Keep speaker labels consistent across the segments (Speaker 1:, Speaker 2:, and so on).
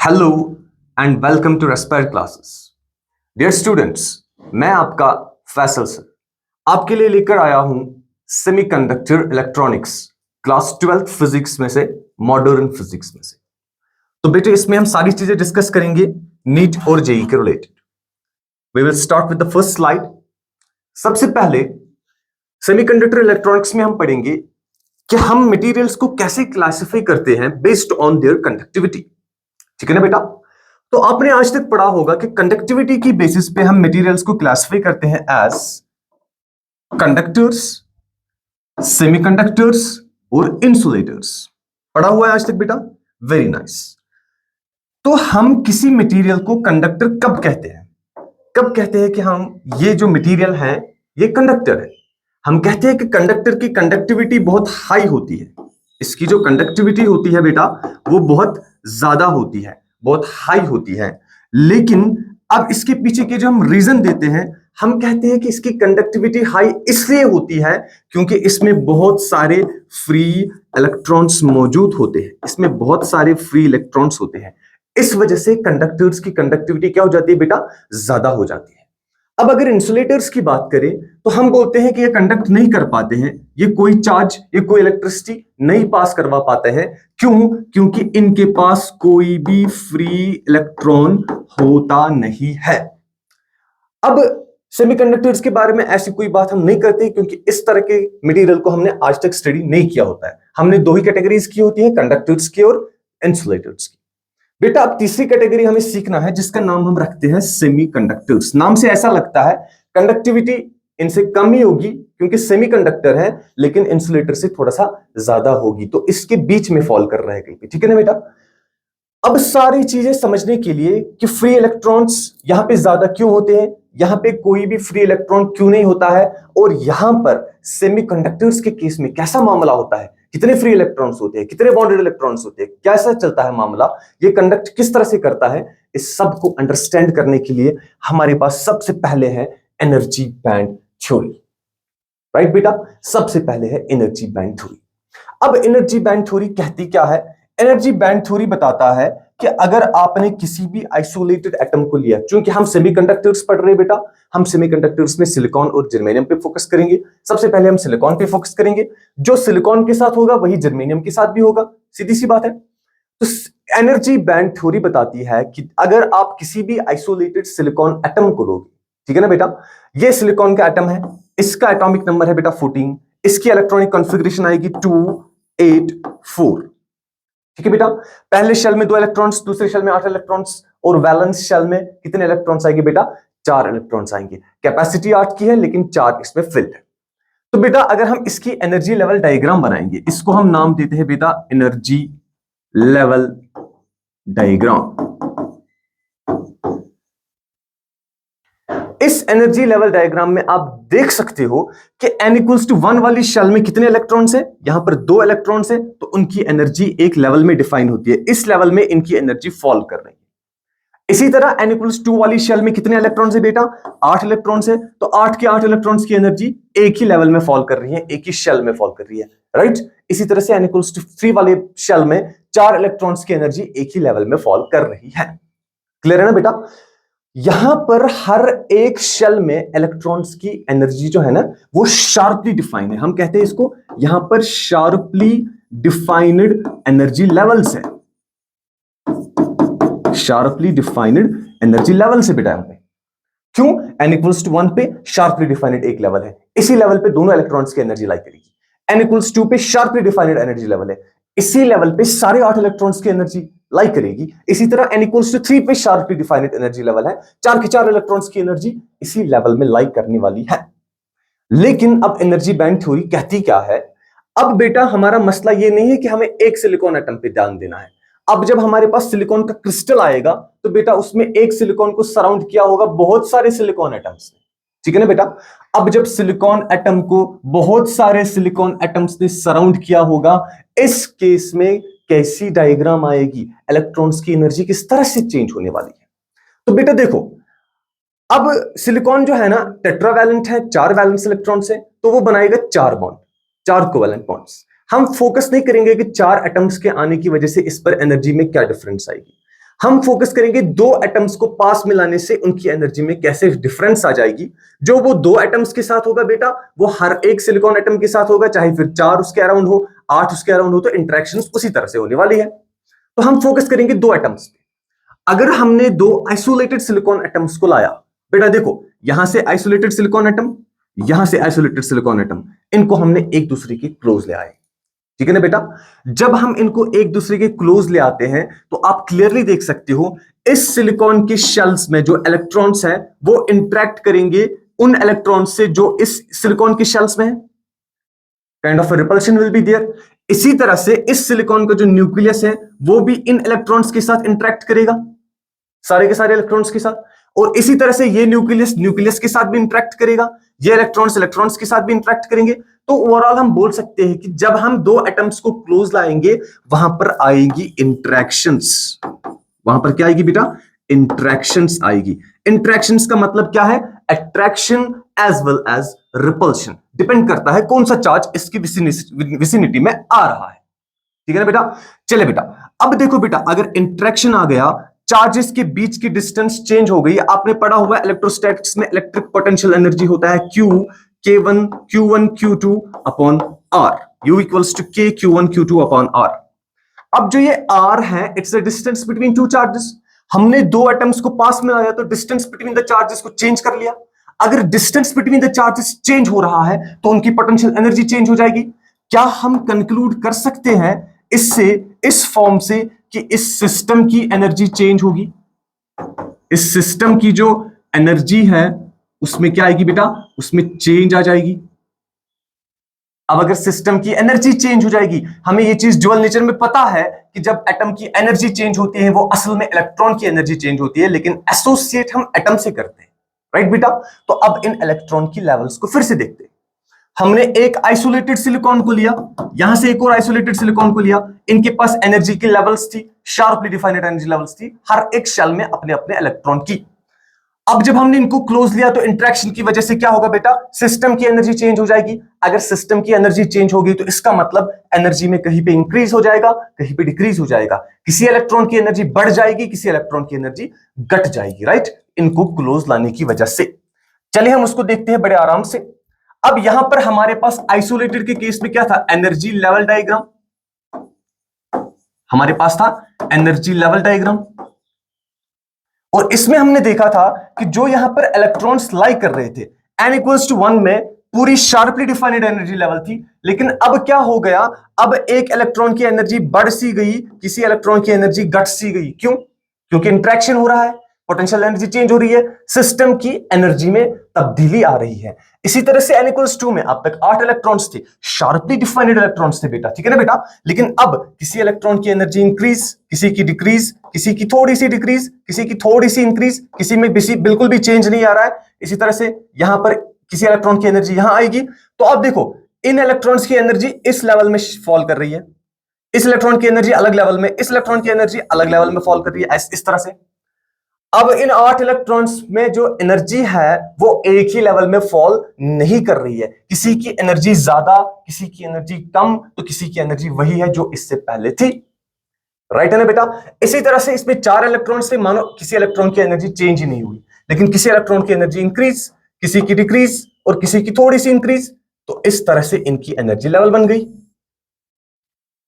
Speaker 1: Hello and welcome to respire classes. Dear students, मैं आपका Faisal sir आपके लिए लेकर आया हूं semiconductor electronics class 12th physics में से, मॉडर्न फिजिक्स में से। तो बेटे इसमें हम सारी चीजें डिस्कस करेंगे नीट और जेई के related. We will start with the first slide. सबसे पहले सेमीकंडक्टर इलेक्ट्रॉनिक्स में हम पढ़ेंगे कि हम मटेरियल्स को कैसे क्लासिफाई करते हैं बेस्ड ऑन देयर कंडक्टिविटी। ठीक है ना बेटा? तो आपने आज तक पढ़ा होगा कि कंडक्टिविटी की बेसिस पे हम मटेरियल्स को क्लासिफाई करते हैं एज कंडक्टर्स, सेमीकंडक्टर्स और इंसुलेटर्स। पढ़ा हुआ है आज तक बेटा? Very nice. तो हम किसी मटेरियल को कंडक्टर कब कहते हैं? कब कहते हैं कि हम ये जो मटेरियल है ये कंडक्टर है? हम कहते हैं कि कंडक्टर की कंडक्टिविटी बहुत हाई होती है। इसकी जो कंडक्टिविटी होती है बेटा वो बहुत ज्यादा होती है, बहुत हाई होती है। लेकिन अब इसके पीछे के जो हम रीजन देते हैं, हम कहते हैं कि इसकी कंडक्टिविटी हाई इसलिए होती है क्योंकि इसमें बहुत सारे फ्री इलेक्ट्रॉन्स मौजूद होते हैं। इसमें बहुत सारे फ्री इलेक्ट्रॉन्स होते हैं। इस वजह से कंडक्टर्स की कंडक्टिविटी क्या हो जाती है बेटा? ज्यादा हो जाती है। अब अगर इंसुलेटर्स की बात करें तो हम बोलते हैं कि ये कंडक्ट नहीं कर पाते हैं, ये कोई चार्ज, ये कोई इलेक्ट्रिसिटी नहीं पास करवा पाते हैं। क्यों? क्योंकि इनके पास कोई भी फ्री इलेक्ट्रॉन होता नहीं है। अब सेमीकंडक्टर्स के बारे में ऐसी कोई बात हम नहीं करते क्योंकि इस तरह के मटेरियल को हमने आज तक स्टडी नहीं किया होता है। हमने दो ही कैटेगरीज की होती है, कंडक्टर्स की और इंसुलेटर्स की। बेटा अब तीसरी कैटेगरी हमें सीखना है जिसका नाम हम रखते हैं सेमीकंडक्टर्स। नाम से ऐसा लगता है कंडक्टिविटी इनसे कम ही होगी क्योंकि सेमीकंडक्टर है, लेकिन इंसुलेटर से थोड़ा सा ज्यादा होगी, तो इसके बीच में फॉल कर रहा है कहीं पे। ठीक है ना बेटा? अब सारी चीजें समझने के लिए कि फ्री इलेक्ट्रॉन्स यहां पे ज्यादा क्यों होते हैं, यहां पे कोई भी फ्री इलेक्ट्रॉन क्यों नहीं होता है, और यहां पर सेमीकंडक्टर्स के केस में कैसा मामला होता है, कितने फ्री इलेक्ट्रॉन्स होते हैं, कितने बॉन्डेड इलेक्ट्रॉन्स होते हैं, कैसा चलता है मामला, ये कंडक्ट किस तरह से करता है, इस सब को अंडरस्टैंड करने के लिए हमारे पास सबसे पहले है एनर्जी बैंड थ्योरी। राइट बेटा? सबसे पहले है एनर्जी बैंड थ्योरी। अब एनर्जी बैंड थ्योरी कहती क्या है? एनर्जी बैंड थ्योरी बताता है कि अगर आपने किसी भी आइसोलेटेड एटम को लिया, क्योंकि हम सेमीकंडक्टर्स पढ़ रहे हैं बेटा, हम सेमीकंडक्टर्स में सिलिकॉन और जर्मेनियम पे फोकस करेंगे। सबसे पहले हम सिलिकॉन पे फोकस करेंगे। जो सिलिकॉन के साथ होगा वही जर्मेनियम के साथ भी होगा, सीधी सी बात है। तो एनर्जी बैंड थ्योरी बताती है कि अगर आप किसी भी आइसोलेटेड सिलिकॉन एटम को लोगे, ठीक है ना बेटा, ये सिलिकॉन का एटम है, इसका एटॉमिक नंबर है बेटा 14, इसकी इलेक्ट्रॉनिक कॉन्फ़िगरेशन आएगी 284। ठीक है बेटा? पहले शेल में 2 इलेक्ट्रॉन्स, दूसरे शेल में 8 इलेक्ट्रॉन्स, और वैलेंस शेल में कितने इलेक्ट्रॉन्स आएंगे बेटा? 4 इलेक्ट्रॉन्स आएंगे। कैपेसिटी 8 की है लेकिन 4 इसमें फिल्ड है। तो बेटा अगर हम इसकी एनर्जी लेवल डायग्राम बनाएंगे, इसको हम नाम देते हैं बेटा एनर्जी लेवल डायग्राम। इस एनर्जी लेवल डायग्राम में आप देख सकते हो कि n इक्वल्स टू 1 वाली शेल में कितने इलेक्ट्रॉन्स हैं? यहां पर 2 इलेक्ट्रॉन्स हैं, तो उनकी एनर्जी एक लेवल में डिफाइन होती है। इस लेवल में इनकी एनर्जी फॉल कर रही है। इसी तरह n इक्वल्स 2 वाली शेल में कितने इलेक्ट्रॉन्स हैं बेटा? 8 इलेक्ट्रॉन्स हैं, तो 8 के 8 इलेक्ट्रॉन्स की एनर्जी एक ही लेवल में फॉल कर रही है, एक ही शेल में फॉल कर रही है। राइट? इसी तरह से n इक्वल्स टू 3 वाले शेल में 4 इलेक्ट्रॉन्स की एनर्जी एक ही लेवल में फॉल कर रही है। क्लियर है ना बेटा? यहां पर हर एक शेल में इलेक्ट्रॉन्स की एनर्जी जो है ना वो शार्पली डिफाइंड है। हम कहते हैं इसको यहां पर शार्पली डिफाइंड एनर्जी लेवल्स है। शार्पली डिफाइंड एनर्जी लेवल्स है बेटा यहां पे। क्यों? n इक्वल्स टू 1 पे शार्पली डिफाइंड एक लेवल है, इसी लेवल पे दोनों इलेक्ट्रॉन्स की एनर्जी लाई करेगी। n इक्वल्स 2 पे शार्पली डिफाइंड एनर्जी लेवल है, इसी लेवल पे सारे 8 इलेक्ट्रॉन्स की एनर्जी लाई करेगी। इसी तरह n इक्वल्स टू 3 पे शार्पली डिफाइंड एनर्जी लेवल है, 4 के 4 इलेक्ट्रॉन्स की एनर्जी इसी लेवल में लाई करने वाली है। लेकिन अब एनर्जी बैंड थ्योरी कहती क्या है? अब बेटा हमारा मसला ये नहीं है कि हमें एक सिलिकॉन एटम पे ध्यान देना है। अब जब हमारे पास सिलिकॉन का क्रिस्टल आएगा तो बेटा उसमें एक सिलिकॉन को सराउंड किया होगा बहुत सारे सिलिकॉन एटम्स ने। ठीक है ना बेटा? अब जब सिलिकॉन एटम को बहुत सारे सिलिकॉन एटम्स ने सराउंड किया होगा, इस केस में कैसी डायग्राम आएगी? इलेक्ट्रॉन्स की एनर्जी किस तरह से चेंज होने वाली है? तो बेटा देखो, अब सिलिकॉन जो है ना टेट्रावैलेंट है, 4 वैलेंस इलेक्ट्रॉन्स है, तो वो बनाएगा 4 बॉन्ड, 4 कोवैलेंट बॉन्ड्स। हम फोकस नहीं करेंगे कि 4 एटम्स के आने की वजह से इस पर एनर्जी में क्या डिफरेंस आएगी। हम फोकस करेंगे दो एटम्स को पास मिलाने से उनकी एनर्जी में कैसे डिफरेंस आ जाएगी। जो वो दो एटम्स के साथ होगा बेटा, वो हर एक सिलिकॉन एटम के साथ होगा, चाहे फिर 4 उसके अराउंड हो, 8 उसके अराउंड हो, तो इंटरेक्शन उसी तरह से होने वाली है। तो हम फोकस करेंगे दो एटम्स पे। अगर हमने दो आइसोलेटेड सिलिकॉन एटम्स को लाया, बेटा देखो यहां से आइसोलेटेड सिलिकॉन एटम, यहां से आइसोलेटेड सिलिकॉन एटम, इनको हमने एक दूसरे के क्लोज ले आए, ठीक है ना बेटा। जब हम इनको एक दूसरे के क्लोज ले आते हैं तो आप क्लियरली देख सकते हो इस सिलिकॉन के शेल्स में जो इलेक्ट्रॉन्स हैं वो इंटरेक्ट करेंगे उन इलेक्ट्रॉन्स से जो इस सिलिकॉन के शेल्स में है। Kind of repulsion will be there. इसी तरह से इस सिलिकॉन का जो न्यूक्लियस है वो भी इन इलेक्ट्रॉन्स के साथ इंटरेक्ट करेगा, सारे के सारे इलेक्ट्रॉन्स के साथ। और इसी तरह से ये न्यूक्लियस के साथ भी इंटरेक्ट करेगा, ये इलेक्ट्रॉन्स के साथ भी इंटरेक्ट करेंगे। तो ओवरऑल हम बोल सकते हैं कि जब हम दो एटम्स को क्लोज लाएंगे वहां पर आएगी इंटरेक्शंस। वहां पर क्या आएगी बेटा? इंटरेक्शंस आएगी। इंटरेक्शंस का मतलब क्या है? Attraction as well as repulsion. Depend करता है कौन सा चार्ज इसकी विसिनिटी में आ रहा है, ठीक है ना बेटा। चले बेटा, अब देखो बेटा, अगर इंटरेक्शन आ गया, चार्जेस के बीच की डिस्टेंस चेंज हो गई। आपने पढ़ा हुआ इलेक्ट्रोस्टैटिक्स में इलेक्ट्रिक पोटेंशियल एनर्जी होता है Q K1 Q2 upon R, U equals to K Q1 Q2 upon R। अब जो ये R है, it's the distance between two charges. हमने दो एटम्स को पास में लाया तो डिस्टेंस बिटवीन द चार्जेस को चेंज कर लिया। अगर distance between the charges change हो रहा है तो उनकी पोटेंशियल एनर्जी चेंज हो जाएगी। क्या हम कंक्लूड कर सकते हैं इससे, इस फॉर्म से, कि इस सिस्टम की एनर्जी चेंज होगी? इस सिस्टम की जो एनर्जी है उसमें क्या आएगी बेटा? उसमें चेंज आ जाएगी। अब अगर सिस्टम की एनर्जी चेंज हो जाएगी, हमें ये चीज ड्यूअल नेचर में पता है कि जब एटम की एनर्जी चेंज होती है वो असल में इलेक्ट्रॉन की एनर्जी चेंज होती है, लेकिन एसोसिएट हम एटम से करते हैं, राइट बेटा। तो अब इन इलेक्ट्रॉन की लेवल्स को फिर से देखते हैं। हमने एक आइसोलेटेड सिलिकॉन को लिया, यहां से एक और आइसोलेटेड सिलिकॉन को लिया, इनके पास एनर्जी की लेवल्स थी, शार्पली डिफाइंड एनर्जी लेवल्स थी, हर एक शेल में अपने अपने इलेक्ट्रॉन की। अब जब हमने इनको क्लोज लिया तो इंटरेक्शन की वजह से क्या होगा बेटा? सिस्टम की एनर्जी चेंज हो जाएगी। अगर सिस्टम की एनर्जी चेंज होगी तो इसका मतलब एनर्जी में कहीं पे इंक्रीज हो जाएगा, कहीं पे डिक्रीज हो जाएगा। किसी इलेक्ट्रॉन की एनर्जी बढ़ जाएगी, किसी इलेक्ट्रॉन की एनर्जी घट जाएगी, राइट, इनको क्लोज लाने की वजह से। चलिए हम उसको देखते हैं बड़े आराम से। अब यहां पर हमारे पास आइसोलेटेड के केस में क्या था? Energy level diagram. हमारे पास था एनर्जी लेवल डायग्राम, और इसमें हमने देखा था कि जो यहां पर इलेक्ट्रॉन्स लाई कर रहे थे n इक्वल्स टू 1 में पूरी शार्पली डिफाइंड एनर्जी लेवल थी। लेकिन अब क्या हो गया? अब एक इलेक्ट्रॉन की एनर्जी बढ़ सी गई, किसी इलेक्ट्रॉन की एनर्जी घट सी गई। क्यों? क्योंकि इंटरेक्शन हो रहा है, पोटेंशियल एनर्जी चेंज हो रही है, सिस्टम की एनर्जी में तब्दीली आ रही है। इसी तरह से n इक्वल्स 2 में अब तक 8 इलेक्ट्रॉन्स थे, शार्पली डिफाइंड इलेक्ट्रॉन्स थे बेटा, ठीक है ना बेटा। लेकिन अब किसी इलेक्ट्रॉन की एनर्जी इंक्रीज, किसी की डिक्रीज, किसी की थोड़ी सी डिक्रीज, किसी की थोड़ी सी इंक्रीज, किसी में बिल्कुल भी चेंज नहीं आ रहा है। इसी तरह से यहां पर किसी इलेक्ट्रॉन की एनर्जी यहां आएगी। तो अब देखो, इन इलेक्ट्रॉन्स की एनर्जी इस लेवल में फॉल कर रही है, इस इलेक्ट्रॉन की एनर्जी अलग लेवल में, इस इलेक्ट्रॉन की एनर्जी अलग लेवल में फॉल कर रही है, इस तरह से। अब इन 8 इलेक्ट्रॉन्स में जो एनर्जी है वो एक ही लेवल में फॉल नहीं कर रही है। किसी की एनर्जी ज्यादा, किसी की एनर्जी कम, तो किसी की एनर्जी वही है जो इससे पहले थी, राइट है ना बेटा। इसी तरह से इसमें 4 इलेक्ट्रॉन्स थे, मानो किसी इलेक्ट्रॉन की एनर्जी चेंज ही नहीं हुई, लेकिन किसी इलेक्ट्रॉन की एनर्जी इंक्रीज, किसी की डिक्रीज और किसी की थोड़ी सी इंक्रीज। तो इस तरह से इनकी एनर्जी लेवल बन गई,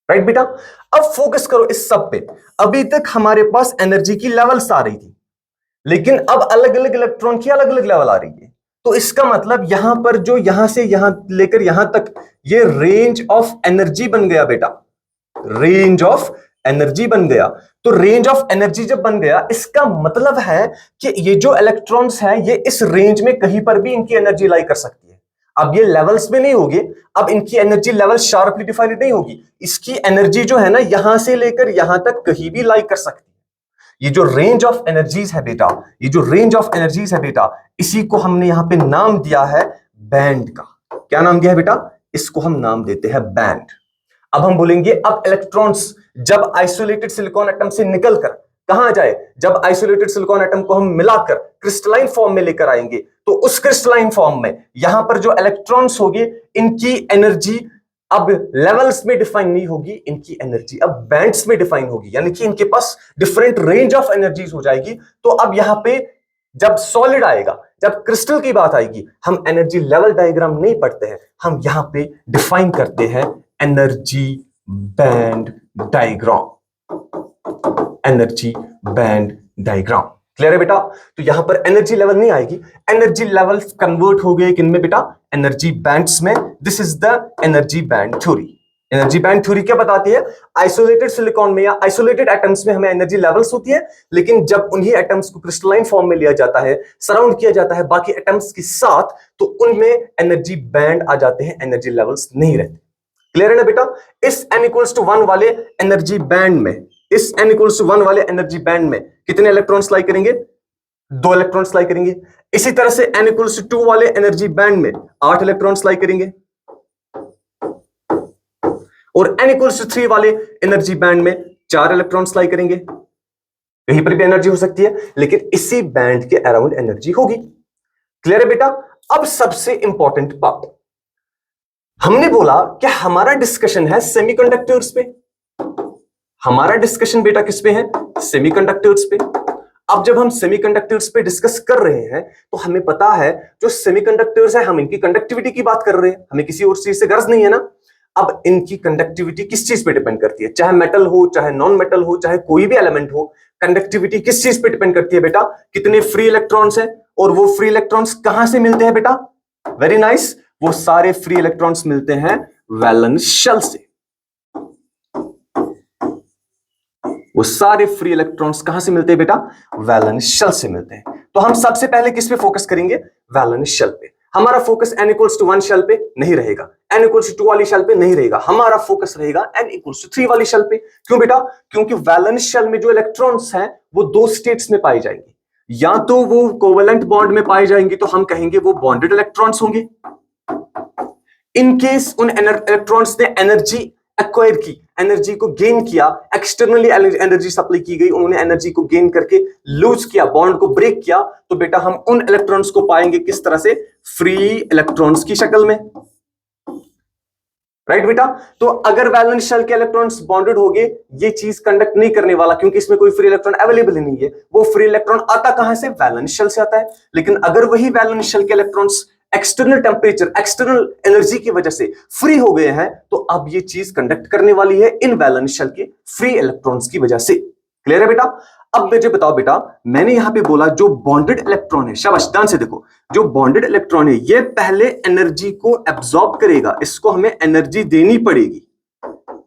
Speaker 1: राइट बेटा। अब फोकस करो इस सब पे। अभी तक हमारे पास एनर्जी की लेवल्स आ रही थी, लेकिन अब अलग अलग इलेक्ट्रॉन की अलग अलग लेवल आ रही है। तो इसका मतलब यहां पर जो यहां से यहां लेकर यहां तक ये रेंज ऑफ एनर्जी बन गया बेटा, रेंज ऑफ एनर्जी बन गया। तो रेंज ऑफ एनर्जी जब बन गया, इसका मतलब है कि ये जो इलेक्ट्रॉन्स हैं ये इस रेंज में कहीं पर भी इनकी एनर्जी लाई कर सकती है। अब ये लेवल्स में नहीं होगी, अब इनकी एनर्जी लेवल शार्पली डिफाइंड नहीं होगी, इसकी एनर्जी जो है ना यहां से लेकर यहां तक कहीं भी लाई कर सकती है। ये जो रेंज ऑफ एनर्जीज है बेटा, ये जो रेंज ऑफ एनर्जीज है बेटा, इसी को हमने यहां पे नाम दिया है बैंड का। क्या नाम दिया है बेटा? इसको हम नाम देते हैं बैंड। अब हम बोलेंगे अब इलेक्ट्रॉन्स जब आइसोलेटेड सिलिकॉन एटम से निकलकर कहां जाए, जब आइसोलेटेड सिलिकॉन एटम को हम मिलाकर क्रिस्टलाइन फॉर्म में लेकर आएंगे, तो उस क्रिस्टलाइन फॉर्म में यहां पर जो इलेक्ट्रॉन्स होंगे इनकी एनर्जी अब लेवल्स में डिफाइन नहीं होगी इनकी एनर्जी, अब बैंड्स में डिफाइन होगी, यानी कि इनके पास डिफरेंट रेंज ऑफ एनर्जीज हो जाएगी। तो अब यहां पे जब सॉलिड आएगा, जब क्रिस्टल की बात आएगी, हम एनर्जी लेवल डायग्राम नहीं पढ़ते हैं, हम यहां पे डिफाइन करते हैं energy band diagram. Energy band diagram clear है बेटा? तो यहां पर एनर्जी लेवल नहीं आएगी, एनर्जी लेवल कन्वर्ट हो गए किन में बेटा? एनर्जी बैंड्स में। This is the energy band theory. Energy band theory क्या बताती है? आइसोलेटेड सिलिकॉन में या आइसोलेटेड एटम्स में हमें एनर्जी लेवल्स होती है, लेकिन जब उन्हीं एटम्स को क्रिस्टलाइन फॉर्म में लिया जाता है, सराउंड किया जाता है बाकी एटम्स के साथ, तो उनमें एनर्जी बैंड आ जाते हैं, एनर्जी लेवल्स नहीं रहते। क्लियर है ना बेटा? इस n इक्वल्स टू 1 वाले एनर्जी बैंड में, इस n इक्वल्स टू 1 वाले एनर्जी बैंड में कितने इलेक्ट्रॉन्स लाई करेंगे? 2 इलेक्ट्रॉन्स लाई करेंगे। इसी तरह से n इक्वल्स टू 2 वाले एनर्जी बैंड में 8 इलेक्ट्रॉन्स लाई करेंगे, और n इक्वल्स टू 3 वाले एनर्जी बैंड में 4 इलेक्ट्रॉन्स लाई करेंगे। कहीं पर भी एनर्जी हो सकती है, लेकिन इसी बैंड के अराउंड एनर्जी होगी। क्लियर है बेटा? अब सबसे इंपॉर्टेंट पार्ट, हमने बोला कि हमारा डिस्कशन है सेमीकंडक्टर्स पे। हमारा डिस्कशन बेटा किस पे है? सेमीकंडक्टर्स पे। अब जब हम सेमीकंडक्टर्स पे डिस्कस कर रहे हैं, तो हमें पता है जो सेमीकंडक्टर्स है, हम इनकी कंडक्टिविटी की बात कर रहे हैं, हमें किसी और चीज से गर्ज नहीं है ना। अब इनकी कंडक्टिविटी किस चीज पे डिपेंड करती है? चाहे मेटल हो, चाहे नॉन मेटल हो, चाहे कोई भी एलिमेंट हो, कंडक्टिविटी किस चीज पे डिपेंड करती है बेटा? कितने फ्री इलेक्ट्रॉन्स है, और वो फ्री इलेक्ट्रॉन्स कहां से मिलते हैं बेटा? वेरी नाइस, वो सारे फ्री इलेक्ट्रॉन्स मिलते हैं वैलेंस शेल से। वो सारे फ्री इलेक्ट्रॉन्स कहां से मिलते हैं बेटा? वैलेंस शेल से मिलते हैं। तो हम सबसे पहले किस पे फोकस करेंगे? वैलेंस शेल पे। हमारा focus n equals to 1 shell पे नहीं रहेगा, n इक्वल्स टू 2 वाली शेल पे नहीं रहेगा, हमारा फोकस रहेगा n इक्वल्स टू 3 वाली शेल पे। क्यों बेटा? क्योंकि वैलेंस शेल में जो इलेक्ट्रॉन्स हैं वो 2 स्टेट्स में पाए जाएंगे, या तो वो कोवेलेंट बॉन्ड में पाए जाएंगे तो हम कहेंगे वो बॉन्डेड इलेक्ट्रॉन्स होंगे। इन केस उन इलेक्ट्रॉन्स ने एनर्जी एक्वायर की, एनर्जी को गेन किया, एक्सटर्नली एनर्जी सप्लाई की गई, उन्होंने एनर्जी को गेन करके लूज किया, बॉन्ड को ब्रेक किया, तो बेटा हम उन इलेक्ट्रॉन्स को पाएंगे किस तरह से? फ्री इलेक्ट्रॉन्स की शक्ल में। राइट बेटा? तो अगर वैलेंस शेल के इलेक्ट्रॉन्स बॉन्डेड हो गए, ये चीज कंडक्ट नहीं करने वाला, क्योंकि इसमें कोई फ्री इलेक्ट्रॉन अवेलेबल ही नहीं है। वो फ्री इलेक्ट्रॉन आता कहां से? वैलेंस शेल से आता है। लेकिन अगर वही वैलेंस शेल के electrons external temperature, external energy की वजह से फ्री हो गए हैं, तो अब ये चीज कंडक्ट करने वाली है इन वैलेंस शेल के फ्री इलेक्ट्रॉन्स की वजह से। क्लियर है बेटा? अब मुझे बताओ बेटा, मैंने यहां पे बोला जो बॉन्डेड इलेक्ट्रॉन है, शाबाश ध्यान से देखो, जो बॉन्डेड इलेक्ट्रॉन है ये पहले एनर्जी को एब्सॉर्ब करेगा, इसको हमें एनर्जी देनी पड़ेगी,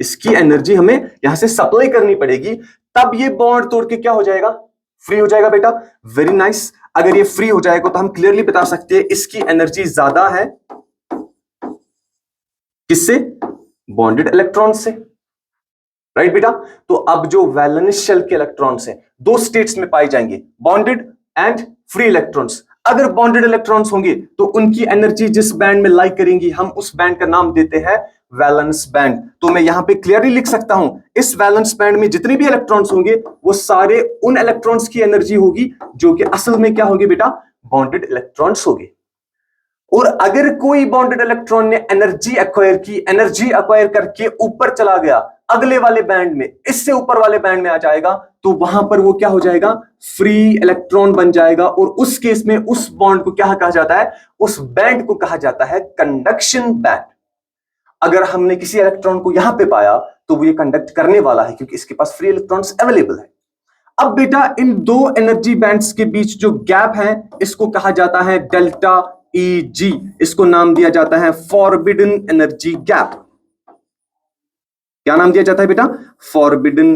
Speaker 1: इसकी एनर्जी हमें यहां से सप्लाई करनी पड़ेगी, तब ये बॉन्ड तोड़ के क्या हो जाएगा? फ्री हो जाएगा बेटा। Very nice. अगर ये फ्री हो जाएगा तो हम क्लियरली बता सकते हैं इसकी एनर्जी ज्यादा है किससे? बॉन्डेड इलेक्ट्रॉन से। राइट बेटा? तो अब जो वैलेंस शेल के इलेक्ट्रॉन्स हैं 2 स्टेट्स में पाए जाएंगे, बॉन्डेड एंड फ्री इलेक्ट्रॉन्स। अगर बॉन्डेड इलेक्ट्रॉन्स होंगे तो उनकी एनर्जी जिस बैंड में लाई करेंगी, हम उस बैंड का नाम देते हैं वैलेंस बैंड। तो मैं यहां पे क्लियरली लिख सकता हूं, इस वैलेंस बैंड में जितने भी इलेक्ट्रॉन्स होंगे वो सारे उन इलेक्ट्रॉन्स की एनर्जी होगी जो कि असल में क्या होगी बेटा? बॉन्डेड इलेक्ट्रॉन्स होगी। और अगर कोई बॉन्डेड इलेक्ट्रॉन ने एनर्जी एक्वायर की, एनर्जी एक्वायर करके ऊपर चला गया अगले वाले बैंड में, इससे ऊपर वाले बैंड में आ जाएगा, तो वहां पर वो क्या हो जाएगा? फ्री इलेक्ट्रॉन बन जाएगा। और उस केस में उस बॉन्ड को क्या कहा जाता है? उस बैंड को कहा जाता है कंडक्शन बैंड। अगर हमने किसी इलेक्ट्रॉन को यहां पे पाया तो वो ये कंडक्ट करने वाला है, क्योंकि इसके पास फ्री इलेक्ट्रॉन्स अवेलेबल है। अब बेटा इन 2 एनर्जी बैंड्स के बीच जो गैप है इसको कहा जाता है डेल्टा Eg, इसको नाम दिया जाता है फॉरबिडन एनर्जी गैप। क्या नाम दिया जाता है बेटा? Forbidden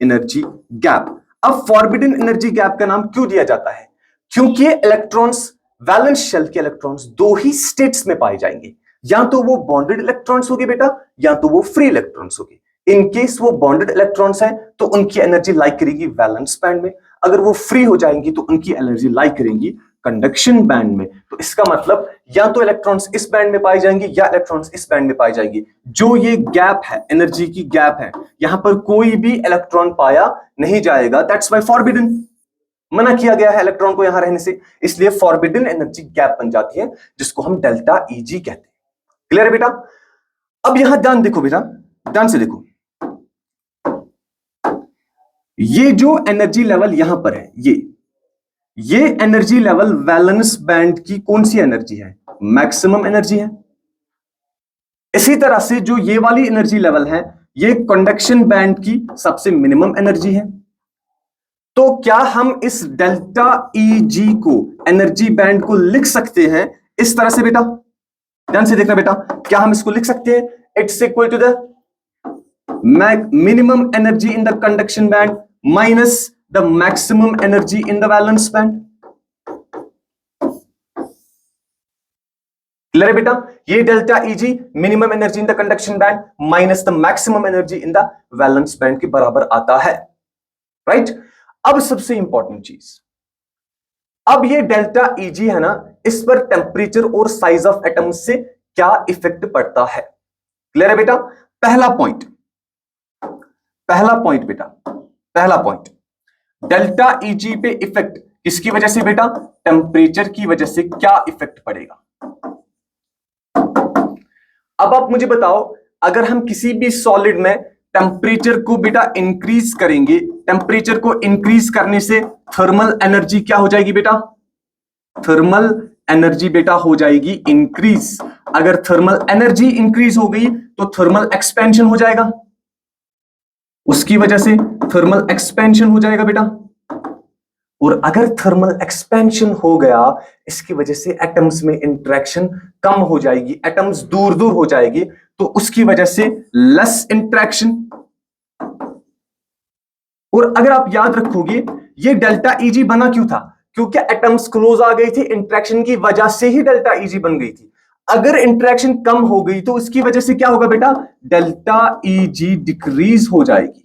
Speaker 1: energy gap. अब फॉरबिडन एनर्जी गैप का नाम क्यों दिया जाता है? क्योंकि इलेक्ट्रॉन्स, वैलेंस शेल के इलेक्ट्रॉन्स 2 ही स्टेट्स में पाए जाएंगे, या तो वो बॉन्डेड इलेक्ट्रॉन्स होगी बेटा, या तो वो फ्री इलेक्ट्रॉन्स होगी। इन केस वो बॉन्डेड इलेक्ट्रॉन्स हैं तो उनकी एनर्जी लाई करेगी वैलेंस बैंड में, अगर वो फ्री हो जाएंगी तो उनकी एनर्जी लाई करेंगी कंडक्शन बैंड में। तो इसका मतलब या तो इलेक्ट्रॉन्स इस बैंड में पाई जाएंगी या इलेक्ट्रॉन्स इस बैंड में पाई जाएंगी। जो ये गैप है, एनर्जी की गैप है, यहां पर कोई भी इलेक्ट्रॉन पाया नहीं जाएगा। दैट्स वाई फॉरबिडन, मना किया गया है इलेक्ट्रॉन को यहां रहने से, इसलिए फॉरबिडन एनर्जी गैप बन जाती है, जिसको हम डेल्टा Eg कहते हैं। क्लियर है बेटा? अब यहां ध्यान देखो बेटा, ध्यान से देखो, ये जो एनर्जी लेवल यहां पर है, ये एनर्जी लेवल वैलेंस बैंड की कौन सी एनर्जी है? मैक्सिमम एनर्जी है। इसी तरह से जो ये वाली एनर्जी लेवल है, ये कंडक्शन बैंड की सबसे मिनिमम एनर्जी है। तो क्या हम इस डेल्टा Eg को, एनर्जी बैंड को लिख सकते हैं इस तरह से बेटा? ध्यान से देखना बेटा, क्या हम इसको लिख सकते हैं? It's equal to the minimum energy in the conduction band minus the maximum energy in the valence band. Clear है बेटा? ये delta Eg minimum energy in the conduction band minus the maximum energy in the valence band के बराबर आता है, right? अब सबसे important चीज, अब ये डेल्टा Eg है ना, इस पर टेम्परेचर और साइज ऑफ एटम्स से क्या इफेक्ट पड़ता है? क्लियर है बेटा? पहला पॉइंट बेटा, पहला पॉइंट, डेल्टा Eg पे इफेक्ट किसकी वजह से बेटा? टेम्परेचर की वजह से क्या इफेक्ट पड़ेगा? अब आप मुझे बताओ, अगर हम किसी भी सॉलिड में टेम्परेचर को बेटा इंक्रीज करेंगे, टेम्परेचर को इंक्रीज करने से थर्मल एनर्जी क्या हो जाएगी बेटा? थर्मल एनर्जी बेटा हो जाएगी इंक्रीज। अगर थर्मल एनर्जी इंक्रीज हो गई तो थर्मल एक्सपेंशन हो जाएगा, उसकी वजह से थर्मल एक्सपेंशन हो जाएगा बेटा। और अगर थर्मल एक्सपेंशन हो गया, इसकी वजह से एटम्स में इंटरेक्शन कम हो जाएगी, एटम्स दूर दूर हो जाएगी, तो उसकी वजह से लेस इंटरेक्शन। और अगर आप याद रखोगे, ये डेल्टा Eg बना क्यों था? क्योंकि एटम्स क्लोज आ गई थी, इंटरेक्शन की वजह से ही डेल्टा Eg बन गई थी। अगर इंटरेक्शन कम हो गई तो उसकी वजह से क्या होगा बेटा? डेल्टा Eg डिक्रीज हो जाएगी,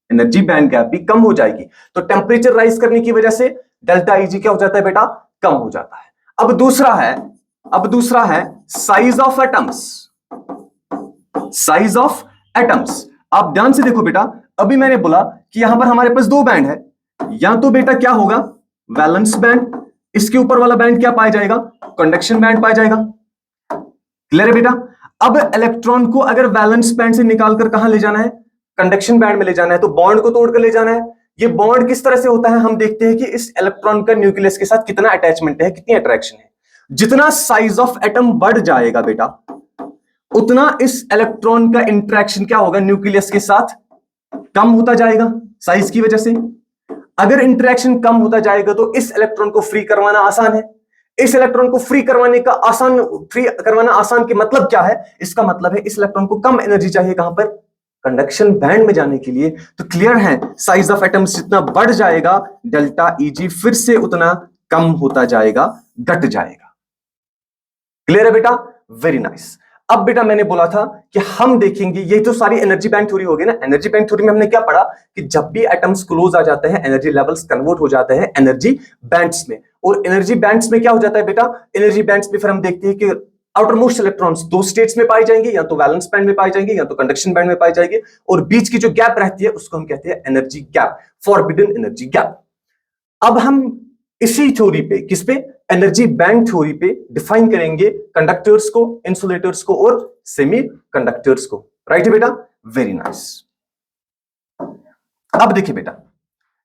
Speaker 1: एनर्जी बैंड गैप भी कम हो जाएगी। तो टेम्परेचर राइज करने की वजह से डेल्टा Eg क्या हो जाता है बेटा? कम हो जाता है। अब दूसरा है size of atoms. Size of atoms, आप ध्यान से देखो बेटा, अभी मैंने बोला कि यहां पर हमारे पास दो बैंड है, या तो बेटा क्या होगा? वैलेंस बैंड, इसके ऊपर वाला बैंड क्या पाया जाएगा? कंडक्शन बैंड पाया जाएगा। क्लियर है बेटा? अब इलेक्ट्रॉन को अगर वैलेंस बैंड से निकालकर कहां ले जाना है? कंडक्शन बैंड में ले जाना है, तो बॉन्ड को तोड़कर ले जाना है। ये बॉन्ड किस तरह से होता है? हम देखते हैं कि इस इलेक्ट्रॉन का न्यूक्लियस के साथ कितना अटैचमेंट है, कितनी अट्रैक्शन है। जितना साइज ऑफ एटम बढ़ जाएगा बेटा, उतना इस इलेक्ट्रॉन का इंटरेक्शन क्या होगा? न्यूक्लियस के साथ कम होता जाएगा साइज की वजह से। अगर इंटरेक्शन कम होता जाएगा तो इस इलेक्ट्रॉन को फ्री करवाना आसान है। इस इलेक्ट्रॉन को फ्री करवाने का फ्री करवाना आसान के मतलब क्या है? इसका मतलब है इस इलेक्ट्रॉन को कम एनर्जी चाहिए, कहां पर? कंडक्शन बैंड में जाने के लिए। तो क्लियर है, साइज ऑफ एटम्स जितना बढ़ जाएगा, डेल्टा Eg फिर से उतना कम होता जाएगा, घट जाएगा। क्लियर है बेटा? Very nice. अब बेटा मैंने बोला था कि हम देखेंगे, ये तो सारी एनर्जी बैंड थ्योरी हो गई ना। एनर्जी बैंड थ्योरी में हमने क्या पढ़ा कि जब भी एटम्स क्लोज आ जाते हैं, एनर्जी लेवल्स कन्वर्ट हो जाते हैं एनर्जी बैंड्स में। और एनर्जी बैंड्स में क्या हो जाता है बेटा? एनर्जी बैंड्स में फिर हम देखते हैं कि आउटर मोस्ट इलेक्ट्रॉन्स दो स्टेट्स में पाए जाएंगे, या तो वैलेंस बैंड में पाए जाएंगे या तो कंडक्शन बैंड में पाए जाएंगे, और बीच की जो गैप रहती है उसको हम कहते हैं energy gap, forbidden energy gap. अब हम इसी थ्योरी पे, किस पे? एनर्जी बैंड थ्योरी पे डिफाइन करेंगे कंडक्टर्स को, इंसुलेटर्स को और सेमी कंडक्टर्स को। राइट है बेटा? Very nice. अब देखिए बेटा,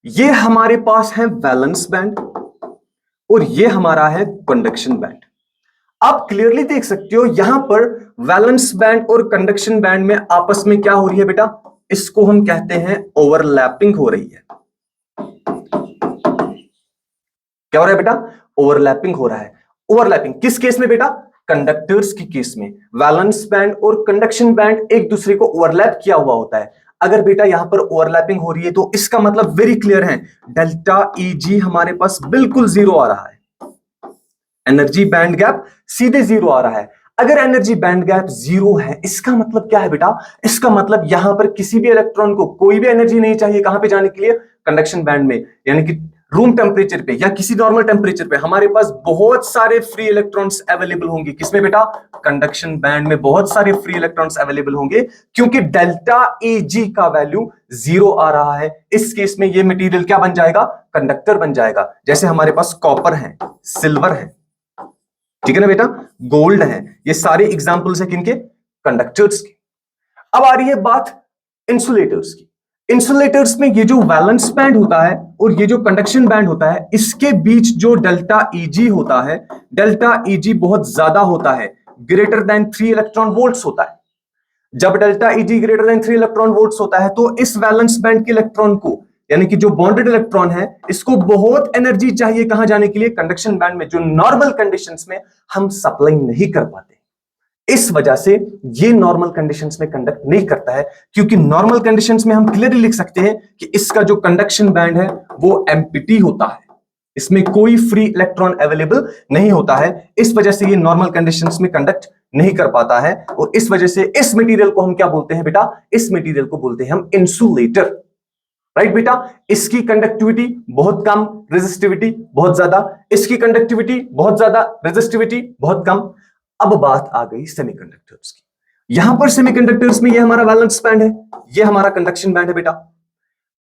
Speaker 1: ये हमारे पास है वैलेंस बैंड और ये हमारा है कंडक्शन बैंड। आप क्लियरली देख सकते हो यहां पर वैलेंस बैंड और कंडक्शन बैंड में आपस में क्या हो रही है बेटा? इसको हम कहते हैं ओवरलैपिंग हो रही है। क्या हो रहा है बेटा? ओवरलैपिंग हो रहा है। ओवरलैपिंग किस केस में बेटा? कंडक्टर्स की केस में। वैलेंस बैंड और कंडक्शन बैंड एक दूसरे को ओवरलैप किया हुआ होता है। अगर बेटा यहां पर ओवरलैपिंग हो रही है तो इसका मतलब वेरी क्लियर है, डेल्टा Eg हमारे पास बिल्कुल जीरो आ रहा है, एनर्जी बैंड गैप सीधे जीरो आ रहा है। अगर एनर्जी बैंड गैप जीरो है, इसका मतलब क्या है बेटा? इसका मतलब यहां पर किसी भी इलेक्ट्रॉन को कोई भी एनर्जी नहीं चाहिए, कहां पे जाने के लिए? कंडक्शन बैंड में। यानी कि रूम टेम्परेचर पे या किसी नॉर्मल टेम्परेचर पे हमारे पास बहुत सारे फ्री इलेक्ट्रॉन्स अवेलेबल होंगे। किसमें बेटा? कंडक्शन बैंड में बहुत सारे फ्री इलेक्ट्रॉन्स अवेलेबल होंगे, क्योंकि डेल्टा Eg का वैल्यू जीरो आ रहा है। इस केस में ये मटेरियल क्या बन जाएगा? कंडक्टर बन जाएगा। जैसे हमारे पास कॉपर है, सिल्वर है, ठीक है ना बेटा, गोल्ड है, ये सारे एग्जांपल्स है किनके? कंडक्टर्स की। अब आ रही है बात इंसुलेटर्स की। इंसुलेटर्स में ये जो वैलेंस बैंड होता है और ये जो कंडक्शन बैंड होता है, इसके बीच जो डेल्टा Eg होता है, डेल्टा Eg बहुत ज्यादा होता है, ग्रेटर देन 3 इलेक्ट्रॉन वोल्ट्स होता है। जब delta Eg greater than 3 electron volts होता है तो इस वैलेंस बैंड के इलेक्ट्रॉन को, यानी कि जो बॉन्डेड इलेक्ट्रॉन है, इसको बहुत एनर्जी चाहिए कहां जाने के लिए, कंडक्शन बैंड में, जो नॉर्मल कंडीशंस में हम सप्लाई नहीं कर पाते। इस वजह से ये नॉर्मल कंडीशंस में कंडक्ट नहीं करता है, क्योंकि नॉर्मल कंडीशंस में हम क्लियरली लिख सकते हैं कि इसका जो कंडक्शन बैंड है वो एम्प्टी होता है, इसमें कोई फ्री इलेक्ट्रॉन अवेलेबल नहीं होता है। इस वजह से ये नॉर्मल कंडीशंस में कंडक्ट नहीं कर पाता है, और इस वजह से इस मटेरियल को हम क्या बोलते हैं बेटा, इस मटेरियल को बोलते हैं हम इंसुलेटर। राइट बेटा, इसकी कंडक्टिविटी बहुत कम, रेजिस्टिविटी बहुत ज्यादा, इसकी कंडक्टिविटी बहुत ज्यादा, रेजिस्टिविटी बहुत कम। अब बात आ गई सेमीकंडक्टर्स की। यहां पर सेमीकंडक्टर्स में ये हमारा वैलेंस बैंड है, ये हमारा कंडक्शन बैंड है बेटा।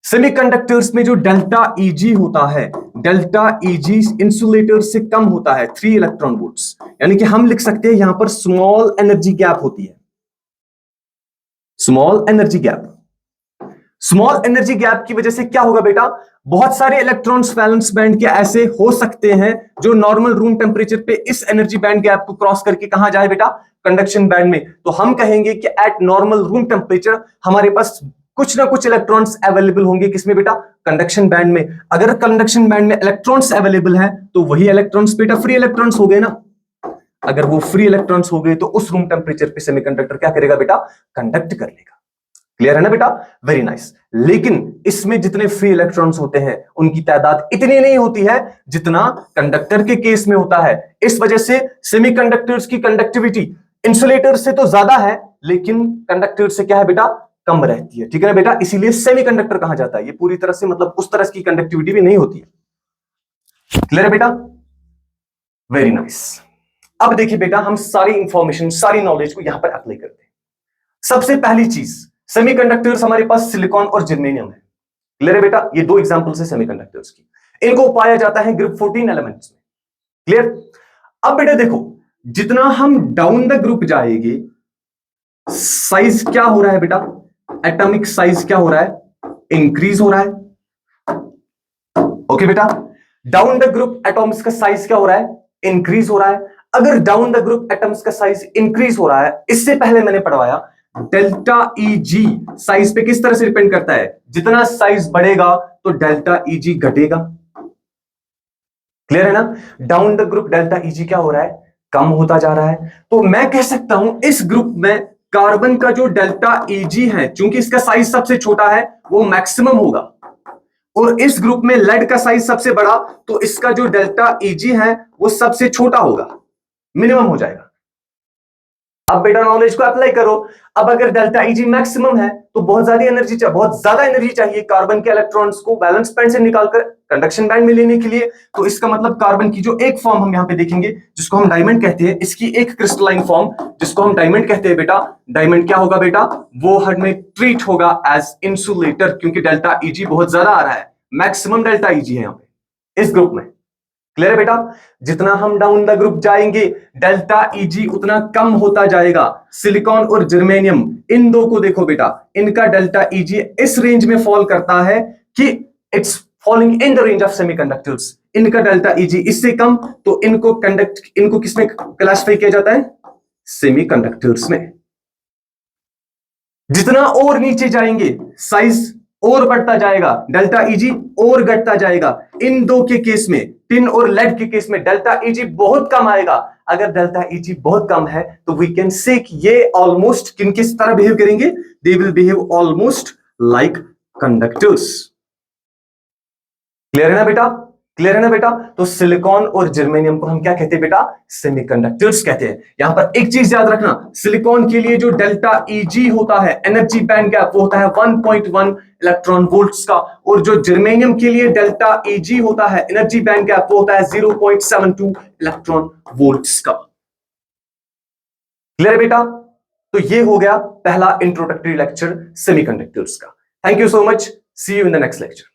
Speaker 1: सेमीकंडक्टर्स में जो डेल्टा Eg होता है, डेल्टा Eg इंसुलेटर से कम होता है 3 इलेक्ट्रॉन वोल्ट्स, यानी कि हम लिख सकते हैं यहां पर स्मॉल एनर्जी गैप होती है, small energy gap. Small energy gap की वजह से क्या होगा बेटा, बहुत सारे इलेक्ट्रॉन्स वैलेंस बैंड के ऐसे हो सकते हैं जो नॉर्मल रूम टेम्परेचर पे इस एनर्जी बैंड गैप को क्रॉस करके कहां जाए बेटा, कंडक्शन बैंड में। तो हम कहेंगे कि एट नॉर्मल रूम टेम्परेचर हमारे पास कुछ ना कुछ इलेक्ट्रॉन्स अवेलेबल होंगे, किसमें बेटा, कंडक्शन बैंड में। अगर कंडक्शन बैंड में इलेक्ट्रॉन्स अवेलेबल हैं तो वही इलेक्ट्रॉन्स बेटा फ्री इलेक्ट्रॉन्स हो गए ना। अगर वो फ्री इलेक्ट्रॉन्स हो गए तो उस रूम टेम्परेचर पे सेमीकंडक्टर क्या करेगा बेटा, कंडक्ट कर लेगा। क्लियर है ना बेटा, वेरी नाइस। लेकिन इसमें जितने फ्री इलेक्ट्रॉन्स होते हैं उनकी तादाद इतनी नहीं होती है जितना कंडक्टर के केस में होता है। इस वजह से सेमीकंडक्टर्स की कंडक्टिविटी इंसुलेटर से तो ज्यादा है, लेकिन कंडक्टर से क्या है बेटा, कम रहती है। ठीक है ना बेटा, इसीलिए सेमीकंडक्टर कहा जाता है। ये पूरी तरह से मतलब उस तरह की कंडक्टिविटी भी नहीं होती है। क्लियर है बेटा, वेरी नाइस। अब देखिए बेटा, हम सारी इंफॉर्मेशन, सारी नॉलेज को यहां पर अप्लाई करते हैं। सबसे पहली चीज, सेमीकंडक्टर्स हमारे पास सिलिकॉन और जर्मेनियम है। क्लियर है बेटा, ये दो एग्जांपल्स है सेमीकंडक्टर्स की। इनको पाया जाता है ग्रुप 14 एलिमेंट्स में। क्लियर। अब बेटा देखो, जितना हम डाउन द ग्रुप जाएंगे, साइज क्या हो रहा है बेटा, एटॉमिक साइज क्या हो रहा है, इंक्रीज हो रहा है। ओके बेटा, डाउन द ग्रुप एटॉम्स का साइज क्या हो रहा है, इंक्रीज हो रहा है। अगर डाउन द ग्रुप एटम्स का साइज इंक्रीज हो रहा है, इससे पहले मैंने पढ़वाया डेल्टा Eg साइज पे किस तरह से डिपेंड करता है, जितना साइज बढ़ेगा तो डेल्टा Eg घटेगा। क्लियर है ना, down the group delta Eg क्या हो रहा है, कम होता जा रहा है। तो मैं कह सकता हूं इस ग्रुप में कार्बन का जो डेल्टा Eg है, चूंकि इसका साइज सबसे छोटा है, वो मैक्सिमम होगा, और इस ग्रुप में लेड का साइज सबसे बड़ा, तो इसका जो डेल्टा Eg है वो सबसे छोटा होगा, मिनिमम हो जाएगा। अब बेटा नॉलेज को अप्लाई करो। अब अगर डेल्टा Eg मैक्सिमम है तो बहुत ज्यादा एनर्जी चाहिए कार्बन के इलेक्ट्रॉन्स को वैलेंस बैंड से निकालकर कंडक्शन बैंड में लेने के लिए। तो इसका मतलब कार्बन की जो एक फॉर्म हम यहां पे देखेंगे जिसको हम डायमंड कहते हैं, इसकी एक क्रिस्टलाइन फॉर्म जिसको हम डायमंड कहते हैं बेटा, डायमंड क्या होगा बेटा, वो हमें ट्रीट होगा एज इंसुलेटर, क्योंकि डेल्टा Eg बहुत ज्यादा आ रहा है, मैक्सिमम डेल्टा Eg है यहां पे इस ग्रुप में। क्लियर है बेटा, जितना हम डाउन द ग्रुप जाएंगे डेल्टा Eg उतना कम होता जाएगा। सिलिकॉन और जर्मेनियम, इन दो को देखो बेटा, इनका डेल्टा Eg इस रेंज में फॉल करता है कि it's falling in the range of semiconductors. इनका डेल्टा Eg इससे कम, तो इनको किसमें क्लासिफाई किया जाता है, सेमीकंडक्टर्स में। जितना और नीचे जाएंगे साइज और बढ़ता जाएगा, डेल्टा Eg और घटता जाएगा। इन दो के केस में, टिन और लेड के केस में डेल्टा Eg बहुत कम आएगा। अगर डेल्टा Eg बहुत कम है तो वी कैन से ये ऑलमोस्ट किन किस तरह बिहेव करेंगे, they will behave almost like conductors. Clear है ना बेटा, क्लियर है ना बेटा। तो सिलिकॉन और जर्मेनियम को हम क्या कहते हैं बेटा, सेमीकंडक्टर्स कहते हैं। यहां पर एक चीज याद रखना, सिलिकॉन के लिए जो डेल्टा Eg होता है, एनर्जी बैंड गैप, वो होता है 1.1 इलेक्ट्रॉन वोल्ट्स का, और जो जर्मेनियम के लिए डेल्टा Eg होता है, एनर्जी बैंड गैप, वो होता है 0.72 इलेक्ट्रॉन वोल्ट्स का। क्लियर है बेटा। तो ये हो गया पहला इंट्रोडक्टरी लेक्चर सेमीकंडक्टर्स का। Thank you so much, see you in the next lecture.